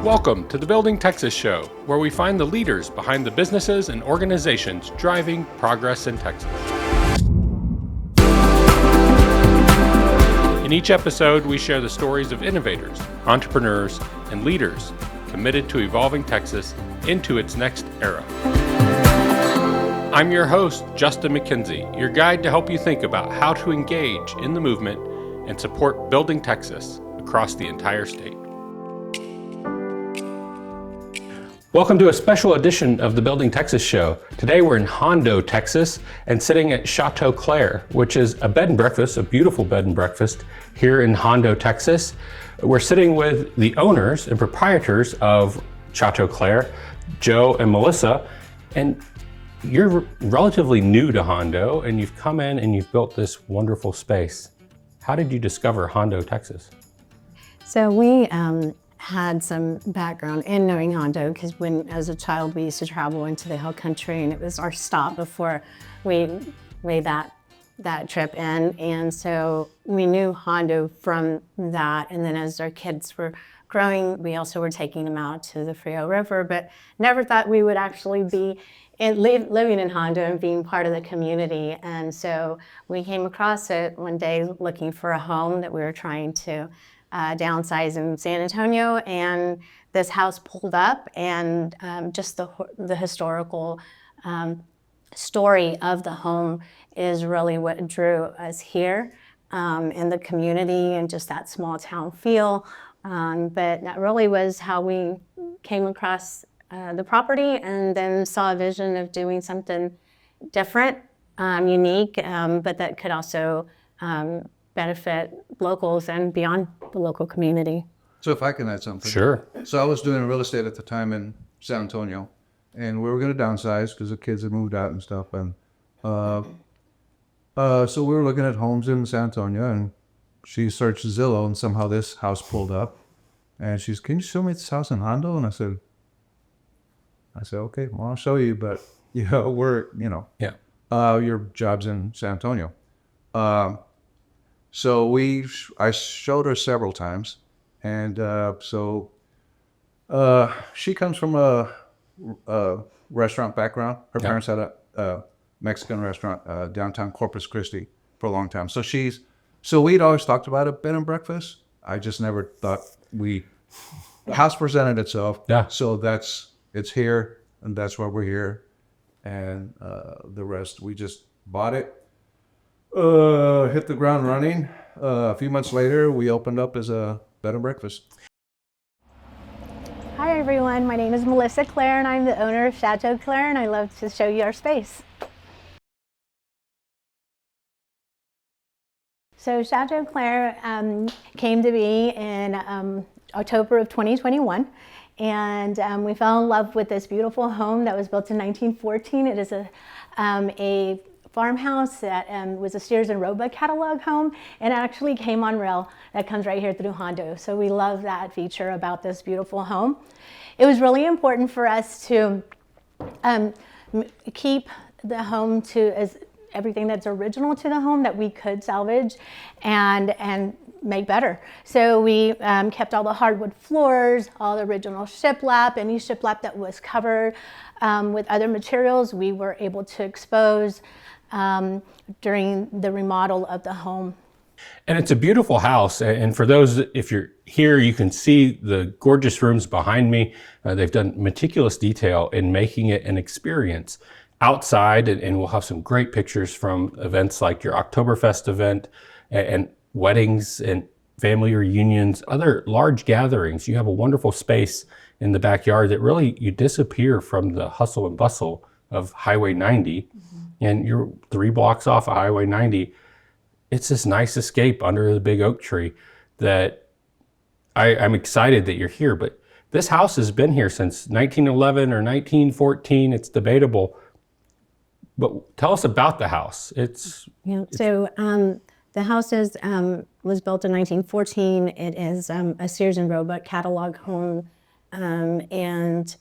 Welcome to the Building Texas Show, where we find the leaders behind the businesses and organizations driving progress in Texas. In each episode, we share the stories of innovators, entrepreneurs, and leaders committed to evolving Texas into its next era. I'm your host, Justin McKenzie, your guide to help you think about how to engage in the movement and support building Texas across the entire state. Welcome to a special edition of the Building Texas Show. Today we're in Hondo, Texas, and sitting at Chateau Claire, which is a bed and breakfast, a beautiful bed and breakfast here in Hondo, Texas. We're sitting with the owners and proprietors of Chateau Claire, Joe and Melissa, and you're relatively new to Hondo, and you've come in and you've built this wonderful space. How did you discover Hondo, Texas? So we had some background in knowing Hondo because as a child, we used to travel into the hill country, and it was our stop before we made that trip in. And so we knew Hondo from that. And then as our kids were growing, we also were taking them out to the Frio River, but never thought we would actually be living in Hondo and being part of the community. And so we came across it one day looking for a home that we were trying to downsize in San Antonio, and this house pulled up, and just the historical story of the home is really what drew us here, in the community and just that small town feel. But that really was how we came across the property, and then saw a vision of doing something different, unique, but that could also benefit locals and beyond the local community. So if I can add something. Sure. So I was doing real estate at the time in San Antonio, and we were going to downsize because the kids had moved out and stuff. And so we were looking at homes in San Antonio, and she searched Zillow, and somehow this house pulled up. And she's, "Can you show me this house in Hondo?" And I said, "Okay, well, I'll show you, but your job's in San Antonio." So I showed her several times, and she comes from a restaurant background. Her parents had a Mexican restaurant downtown Corpus Christi for a long time. So we'd always talked about a bed and breakfast. I just never thought the house presented itself. Yeah. So it's here, and that's why we're here, and the rest we just bought it. Hit the ground running. A few months later, we opened up as a bed and breakfast. Hi everyone, my name is Melissa Claire, and I'm the owner of Chateau Claire, and I love to show you our space. So Chateau Claire came to be in October of 2021. And we fell in love with this beautiful home that was built in 1914. It is a farmhouse that was a Sears and Roebuck catalog home, and it actually came on rail that comes right here through Hondo. So we love that feature about this beautiful home. It was really important for us to keep the home as everything that's original to the home that we could salvage and make better. So we kept all the hardwood floors, all the original shiplap, any shiplap that was covered with other materials we were able to expose during the remodel of the home. And it's a beautiful house. And for those, if you're here, you can see the gorgeous rooms behind me. They've done meticulous detail in making it an experience outside. And we'll have some great pictures from events like your Oktoberfest event and weddings and family reunions, other large gatherings. You have a wonderful space in the backyard that really, you disappear from the hustle and bustle of Highway 90. Mm-hmm. And you're 3 blocks off of Highway 90. It's this nice escape under the big oak tree that I'm excited that you're here. But this house has been here since 1911 or 1914. It's debatable. But tell us about the house. So the house was built in 1914. It is a Sears and Roebuck catalog home, and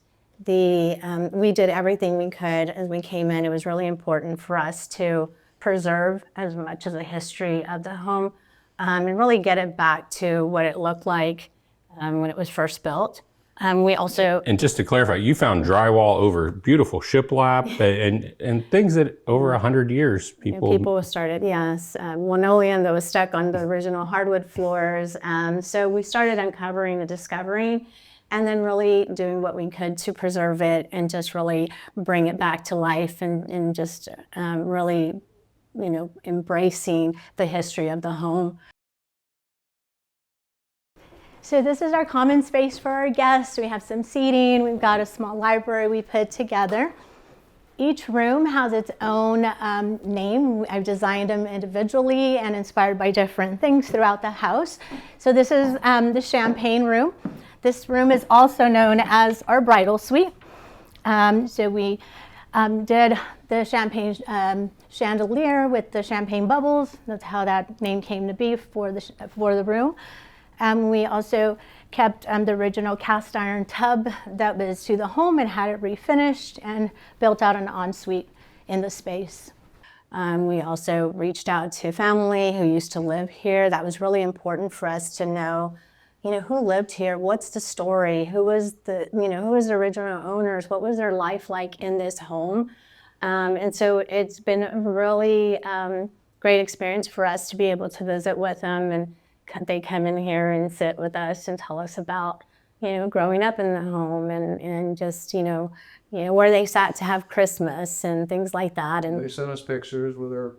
we did everything we could as we came in. It was really important for us to preserve as much of the history of the home and really get it back to what it looked like when it was first built. We also, And just to clarify, you found drywall over beautiful shiplap and things that over 100 years people started, yes, linoleum that was stuck on the original hardwood floors. So we started uncovering and discovering, and then really doing what we could to preserve it and just really bring it back to life, and just really, embracing the history of the home. So this is our common space for our guests. We have some seating. We've got a small library we put together. Each room has its own name. I've designed them individually and inspired by different things throughout the house. So this is the champagne room. This room is also known as our bridal suite. So we did the champagne chandelier with the champagne bubbles. That's how that name came to be for the room. We also kept the original cast iron tub that was to the home and had it refinished and built out an ensuite in the space. We also reached out to family who used to live here. That was really important for us to know, who lived here, what's the story, who was the original owners, what was their life like in this home. And so it's been a really great experience for us to be able to visit with them, and they come in here and sit with us and tell us about, growing up in the home, and just, where they sat to have Christmas and things like that. And they sent us pictures with their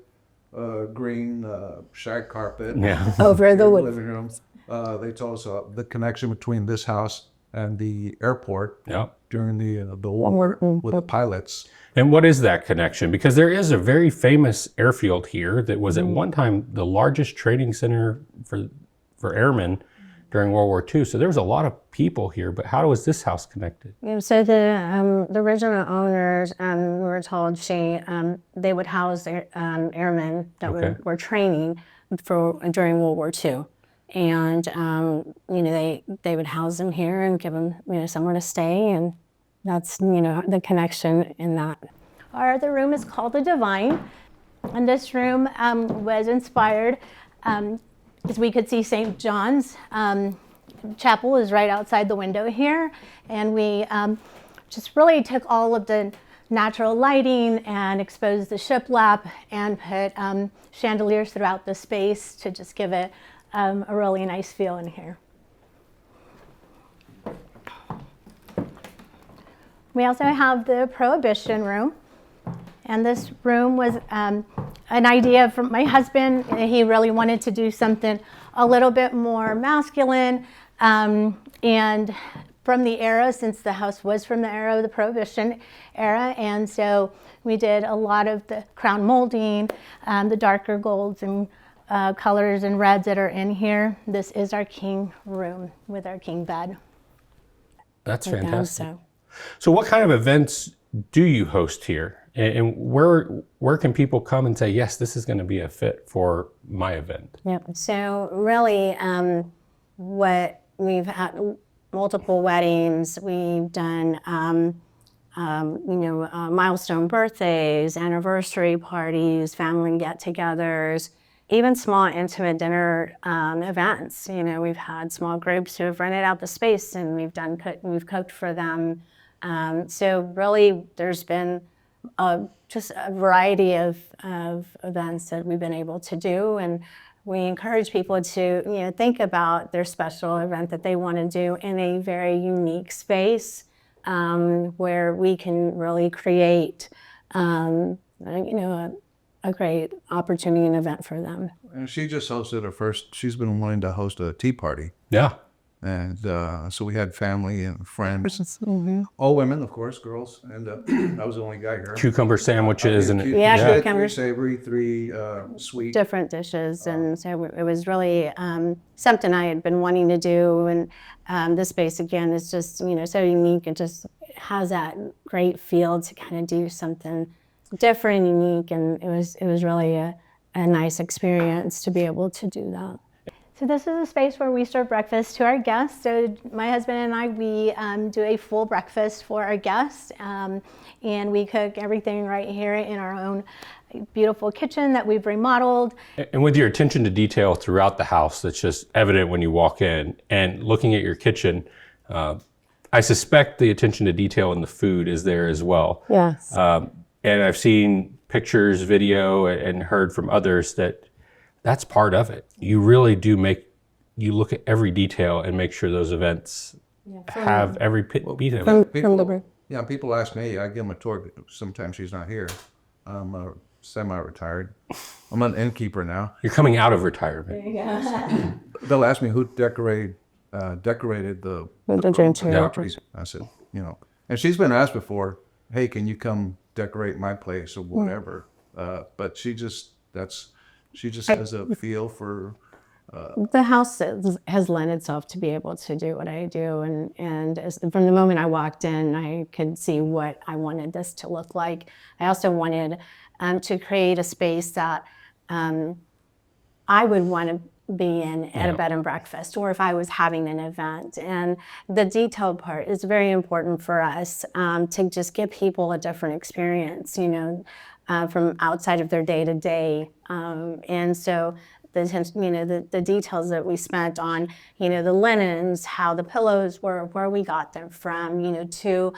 green shag carpet over the living room. They told us the connection between this house and the airport during the war with the pilots. And what is that connection? Because there is a very famous airfield here that was at one time the largest training center for airmen during World War II. So there was a lot of people here, but how was this house connected? So the original owners, we were told they would house airmen that were training during World War II. And, they would house them here and give them, somewhere to stay. And that's, the connection in that. Our other room is called the Divine. And this room was inspired, as we could see St. John's Chapel is right outside the window here. And we just really took all of the natural lighting and exposed the shiplap and put chandeliers throughout the space to just give it a really nice feel in here. We also have the Prohibition room. And this room was an idea from my husband. He really wanted to do something a little bit more masculine. And from the era, since the house was from the era of the Prohibition era. And so we did a lot of the crown molding, the darker golds and colors and reds that are in here. This is our king room with our king bed. That's fantastic. So what kind of events do you host here? And where can people come and say, yes, this is going to be a fit for my event? Yep. So really, what we've had multiple weddings. We've done, milestone birthdays, anniversary parties, family get-togethers, even small intimate dinner events. We've had small groups who have rented out the space, and we've cooked for them. So really, there's been just a variety of events that we've been able to do, and we encourage people to think about their special event that they want to do in a very unique space where we can really create a great opportunity and event for them. And she just hosted she's been wanting to host a tea party. Yeah. And so we had family and friends, all women, of course, girls, and I was the only guy here. Cucumber sandwiches and cucumber, 3 savory, 3 sweet. Different dishes, and so it was really something I had been wanting to do. And this space again is just so unique. It just has that great feel to kind of do something different, unique, and it was really a nice experience to be able to do that. So this is a space where we serve breakfast to our guests. So my husband and I, we do a full breakfast for our guests, and we cook everything right here in our own beautiful kitchen that we've remodeled. And with your attention to detail throughout the house, that's just evident when you walk in. And looking at your kitchen, I suspect the attention to detail in the food is there as well. Yes. And I've seen pictures, video, and heard from others that that's part of it. You really do you look at every detail and make sure those events have every bit of it. People ask me, I give them a tour. Sometimes she's not here. I'm semi-retired. I'm an innkeeper now. You're coming out of retirement. They'll ask me who decorated the dream chair. properties. I said, and she's been asked before, hey, can you come decorate my place or whatever? But she just has a feel for. The house has lent itself to be able to do what I do, and from the moment I walked in, I could see what I wanted this to look like. I also wanted to create a space that I would want to be in at a bed and breakfast, or if I was having an event. And the detail part is very important for us, to just give people a different experience, from outside of their day-to-day. And so the details that we spent on, the linens, how the pillows were, where we got them from, to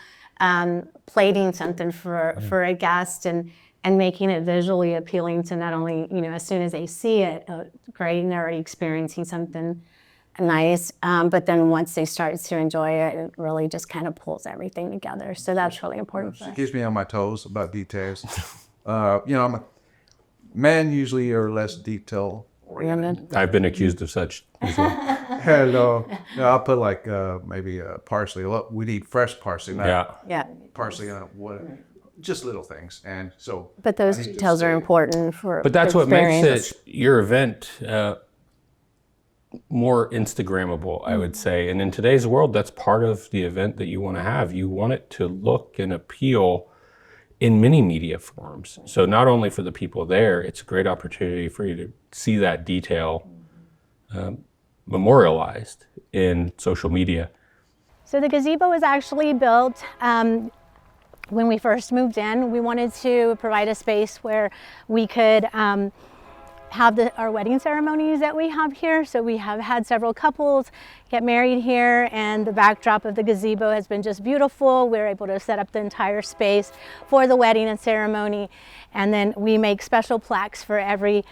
plating something for a guest and making it visually appealing to not only, as soon as they see it, great, and they're already experiencing something nice, but then once they start to enjoy it, it really just kind of pulls everything together. So that's really important for us. She keeps me on my toes about details. Men usually are less detail oriented. I've been accused of such as well. And I'll put like maybe parsley. We need fresh parsley, not parsley on what. Just little things, and so. But those details are important for. But that's what makes your event more Instagrammable, I would say. And in today's world, that's part of the event that you want to have. You want it to look and appeal in many media forms. So not only for the people there, it's a great opportunity for you to see that detail memorialized in social media. So the gazebo was actually built when we first moved in. We wanted to provide a space where we could have our wedding ceremonies that we have here. So we have had several couples get married here, and the backdrop of the gazebo has been just beautiful. We're able to set up the entire space for the wedding and ceremony. And then we make special plaques for every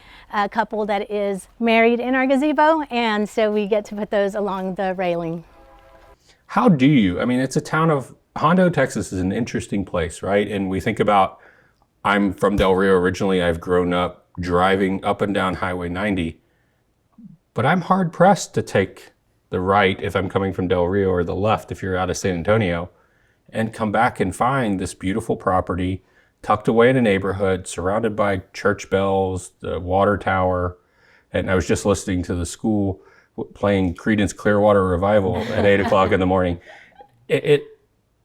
couple that is married in our gazebo. And so we get to put those along the railing. How do you, it's a town of, Hondo, Texas is an interesting place, right? And we think about, I'm from Del Rio originally. I've grown up driving up and down Highway 90, but I'm hard pressed to take the right if I'm coming from Del Rio, or the left if you're out of San Antonio, and come back and find this beautiful property tucked away in a neighborhood, surrounded by church bells, the water tower. And I was just listening to the school playing Creedence Clearwater Revival at 8 o'clock in the morning.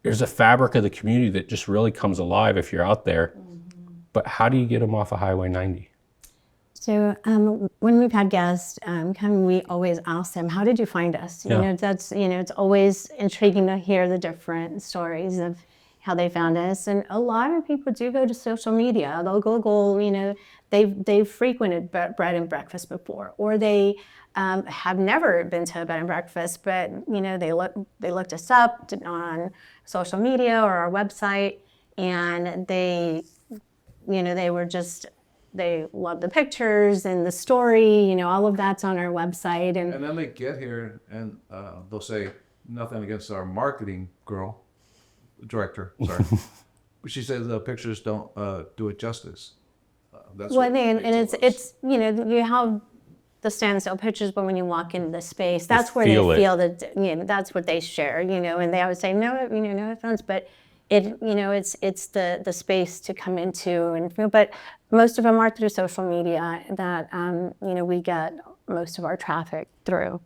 There's a fabric of the community that just really comes alive if you're out there. But how do you get them off of Highway 90? So when we've had guests come, we always ask them, how did you find us? It's always intriguing to hear the different stories of how they found us. And a lot of people do go to social media. They'll Google, they've frequented bed and breakfast before, or they have never been to a bed and breakfast, but they looked us up on social media or our website, and they love the pictures and the story, all of that's on our website. And then they get here and they'll say, nothing against our marketing director, sorry. But she says the pictures don't do it justice. That's well, and it's you have the standstill pictures, but when you walk into the space, that's where they feel that, that's what they share, and they always say, no offense, but it's the space to come into and feel. But most of them are through social media that, we get most of our traffic through.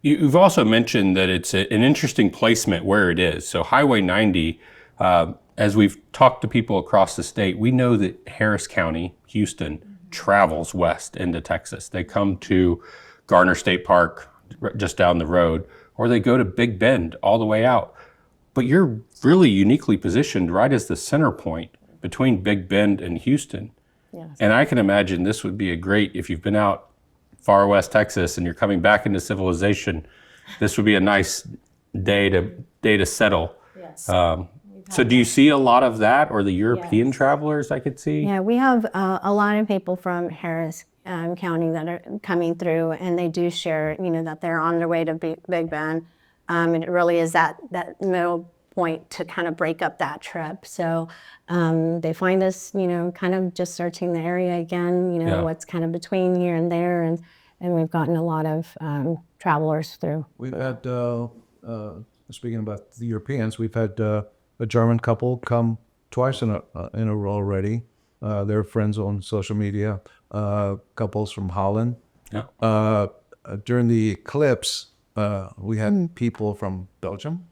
You've also mentioned that it's an interesting placement where it is. So Highway 90, as we've talked to people across the state, we know that Harris County, Houston, travels west into Texas. They come to Garner State Park just down the road, or they go to Big Bend all the way out. But you're really uniquely positioned right as the center point between Big Bend and Houston. Yes. And I can imagine this would be a great, if you've been out far west Texas and you're coming back into civilization, this would be a nice day to day to settle. Yes. So do you see a lot of that, or the European travelers I could see? Yeah, we have a lot of people from Harris County that are coming through, and they do share, that they're on their way to Big Bend. And it really is that middle point to kind of break up that trip. So they find us, kind of just searching the area again, what's kind of between here and there. And we've gotten a lot of travelers through. We've had, speaking about the Europeans, we've had a German couple come twice in a row already. They're friends on social media. Couples from Holland. Yeah. During the eclipse, we had people from Belgium.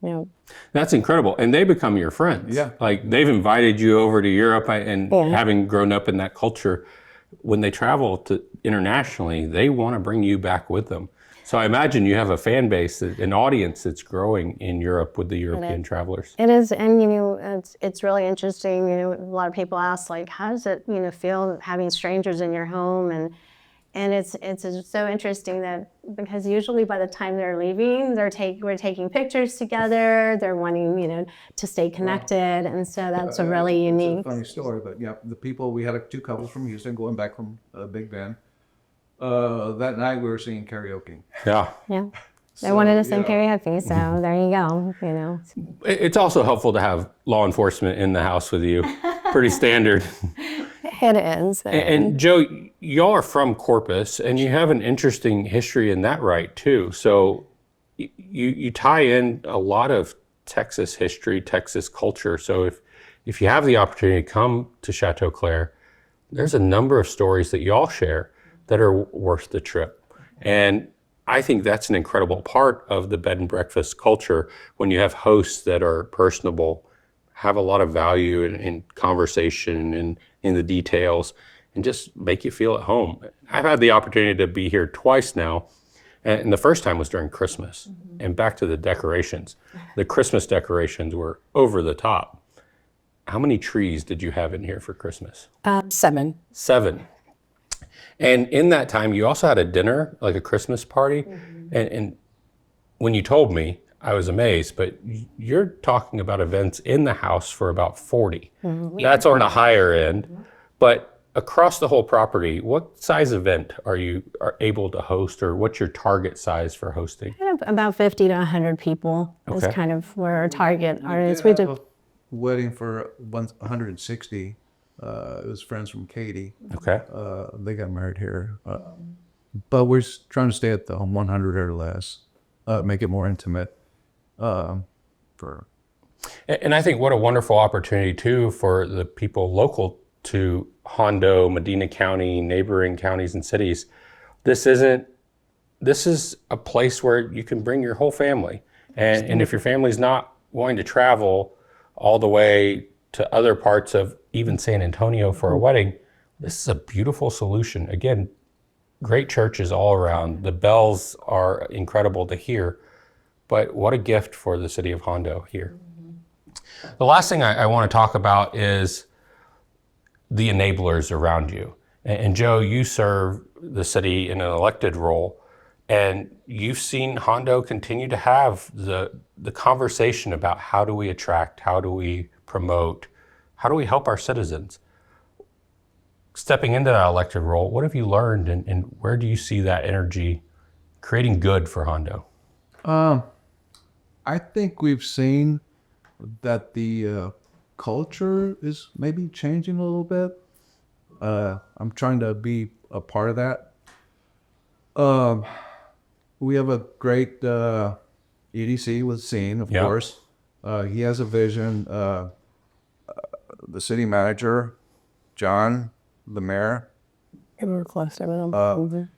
Yeah. That's incredible. And they become your friends. Yeah. Like they've invited you over to Europe, and having grown up in that culture, when they travel to internationally, they want to bring you back with them. So I imagine you have a fan base, an audience that's growing in Europe with the European travelers. It is, and it's really interesting. A lot of people ask, like, how does it feel having strangers in your home, and it's so interesting that because usually by the time they're leaving, we're taking pictures together. They're wanting to stay connected, and so that's a really unique. It's a funny story, but yeah, the people, we had two couples from Houston going back from Big Bend. That night we were singing karaoke. Yeah. Yeah. They wanted to sing karaoke, so there you go, It's also helpful to have law enforcement in the house with you. Pretty standard. It is. And Joe, y'all are from Corpus, and you have an interesting history in that right too. So you tie in a lot of Texas history, Texas culture. So if you have the opportunity to come to Chateau Claire, there's a number of stories that y'all share that are worth the trip. And I think that's an incredible part of the bed and breakfast culture, when you have hosts that are personable, have a lot of value in conversation and in the details, and just make you feel at home. I've had the opportunity to be here twice now, and the first time was during Christmas. And back to the decorations. The Christmas decorations were over the top. How many trees did you have in here for Christmas? 7. 7. And in that time, you also had a dinner, like a Christmas party. And when you told me, I was amazed, but you're talking about events in the house for about 40. That's on the higher end. But across the whole property, what size event are able to host, or what's your target size for hosting? About 50 to 100 people is Okay. kind of where our target is. We did a wedding for 160. It was friends from Katy. Okay. They got married here. But we're trying to stay at the 100 or less, make it more intimate. And I think what a wonderful opportunity too for the people local to Hondo, Medina County, neighboring counties and cities. This is a place where you can bring your whole family. And if your family's not wanting to travel all the way to other parts of even San Antonio for a wedding, this is a beautiful solution. Again, great churches all around. The bells are incredible to hear, but what a gift for the city of Hondo here. The last thing I want to talk about is the enablers around you. And Joe, you serve the city in an elected role, and you've seen Hondo continue to have the conversation about how do we attract, how do we promote, how do we help our citizens? Stepping into that elected role, what have you learned, and where do you see that energy creating good for Hondo? I think we've seen that the culture is maybe changing a little bit. I'm trying to be a part of that. We have a great EDC with Scene, of course. He has a vision. The city manager, John, the mayor, We're close to them.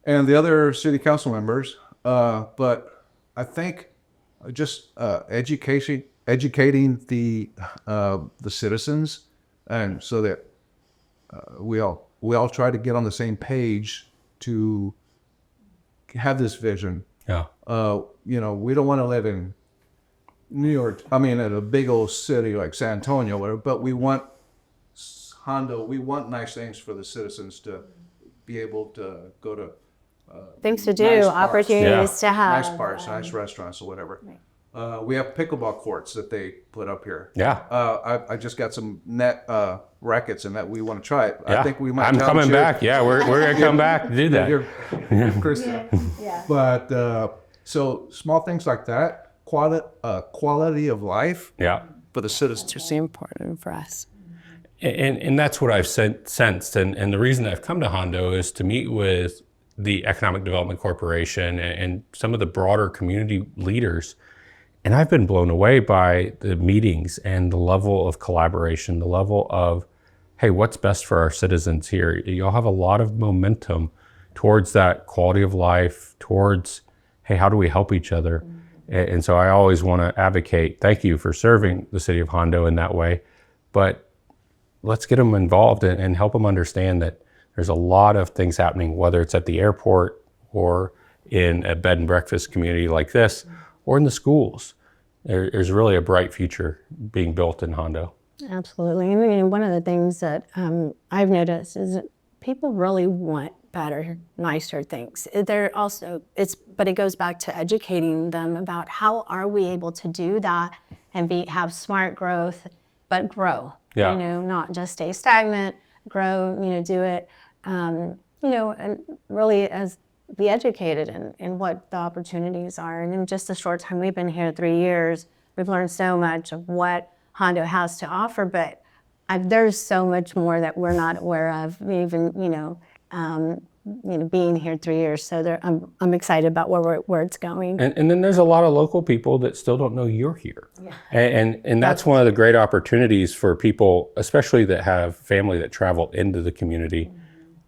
and the other city council members. But I think just educating the citizens, and so that we all try to get on the same page to have this vision. Yeah. We don't want to live in New York, in a big old city like San Antonio, but we want Hondo, we want nice things for the citizens to be able to go to Things to do, nice parks. opportunities to have. Nice parks, nice restaurants or whatever. We have pickleball courts that they put up here. Yeah. I just got some net rackets and that we want to try it. Yeah. I think we might. I'm challenge coming you. back. Yeah, we're gonna come back to do that. You're Krista. But so small things like that, quality of life Yeah. for the citizens. It's really important for us. And that's what I've sensed. And the reason I've come to Hondo is to meet with the Economic Development Corporation and some of the broader community leaders. And I've been blown away by the meetings and the level of collaboration, the level of, hey, what's best for our citizens here? You'll have a lot of momentum towards that quality of life, towards, hey, how do we help each other? And so I always want to advocate, thank you for serving the city of Hondo in that way, but let's get them involved and help them understand that there's a lot of things happening, whether it's at the airport or in a bed and breakfast community like this, or in the schools. There's really a bright future being built in Hondo. Absolutely. I mean, one of the things that I've noticed is that people really want better, nicer things. They're also, but it goes back to educating them about how are we able to do that and have smart growth, but grow. Yeah. You know, not just stay stagnant, grow, you know, do it, you know, and really be educated in what the opportunities are. And in just the short time we've been here, 3 years, we've learned so much of what Hondo has to offer, but there's so much more that we're not aware of, even, being here 3 years. So I'm excited about where it's going. And then there's a lot of local people that still don't know you're here. Yeah. And that's one of the great opportunities for people, especially that have family that travel into the community. Mm-hmm.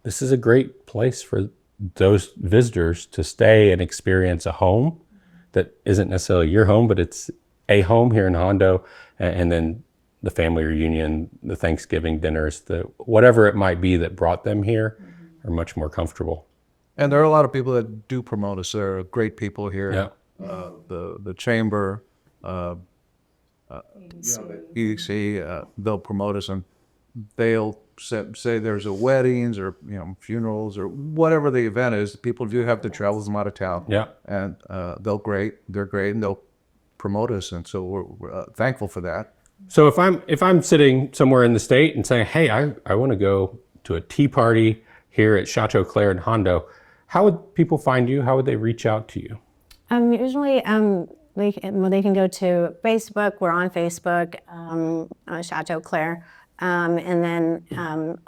This is a great place for those visitors to stay and experience a home that isn't necessarily your home, but it's a home here in Hondo, and then the family reunion, the Thanksgiving dinners, whatever it might be that brought them here are much more comfortable. And there are a lot of people that do promote us. There are great people here. Yeah. The chamber, EDC, they'll promote us, and they'll say there's a weddings or funerals or whatever the event is. People do have to travel them out of town. Yeah. And they're great, and they'll promote us, and so we're thankful for that. So if I'm sitting somewhere in the state and saying, hey, I want to go to a tea party here at Chateau Claire in Hondo, how would people find you? How would they reach out to you? Usually, they can go to Facebook. We're on Facebook, Chateau Claire. And then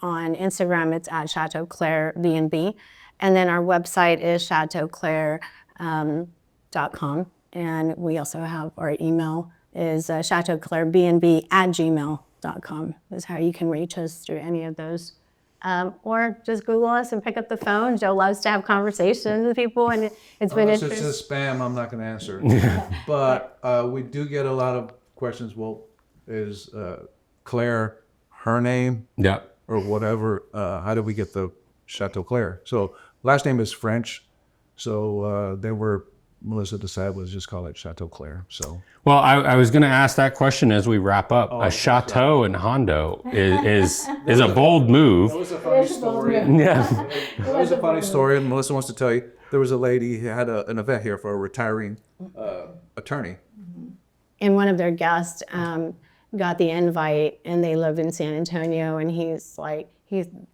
on Instagram, it's at Chateau Claire B&B. And then our website is chateauclaire.com. And we also have our email is chateauclairebnb@gmail.com is how you can reach us through any of those. Or just Google us and pick up the phone. Joe loves to have conversations with people, and it's been Unless interesting. it's just spam, I'm not going to answer. But we do get a lot of questions. Well, is Claire her name? Yeah. Or whatever. How do we get the Chateau Claire? So last name is French. So Melissa decided was just call it Chateau Claire. So. Well, I was going to ask that question as we wrap up. A chateau in Hondo is a bold move. That was a funny story. Yeah. That was a funny story, and Melissa wants to tell you. There was a lady who had an event here for a retiring attorney. And one of their guests got the invite, and they live in San Antonio, and he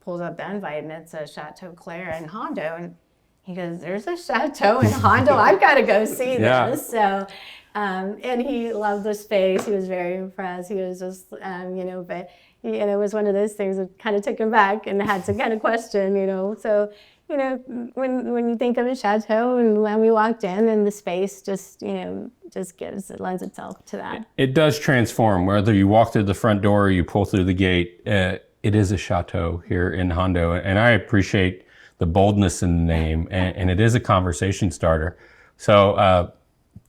pulls up the invite, and it says Chateau Claire in Hondo, and he goes, there's a chateau in Hondo. I've got to go see this. So, and he loved the space. He was very impressed. He was just, but it was one of those things that kind of took him back and had to kind of question, So, when you think of a chateau, and when we walked in, and the space just lends itself to that. It does transform. Whether you walk through the front door or you pull through the gate, it is a chateau here in Hondo. And I appreciate the boldness in the name, and it is a conversation starter. So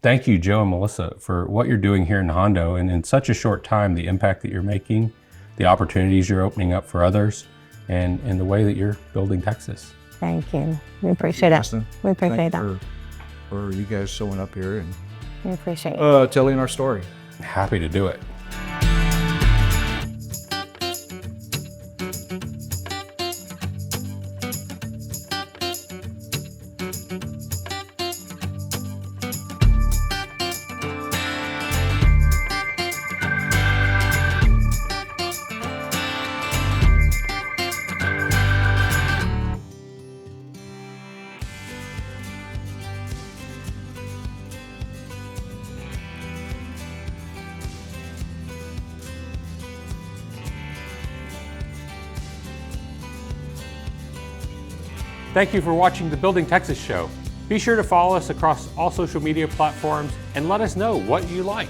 thank you, Joe and Melissa, for what you're doing here in Hondo, and in such a short time, the impact that you're making, the opportunities you're opening up for others, and the way that you're building Texas. Thank you. We appreciate it. We appreciate that. For you guys showing up here and we appreciate it. Telling our story. Happy to do it. Thank you for watching the Building Texas Show. Be sure to follow us across all social media platforms and let us know what you like.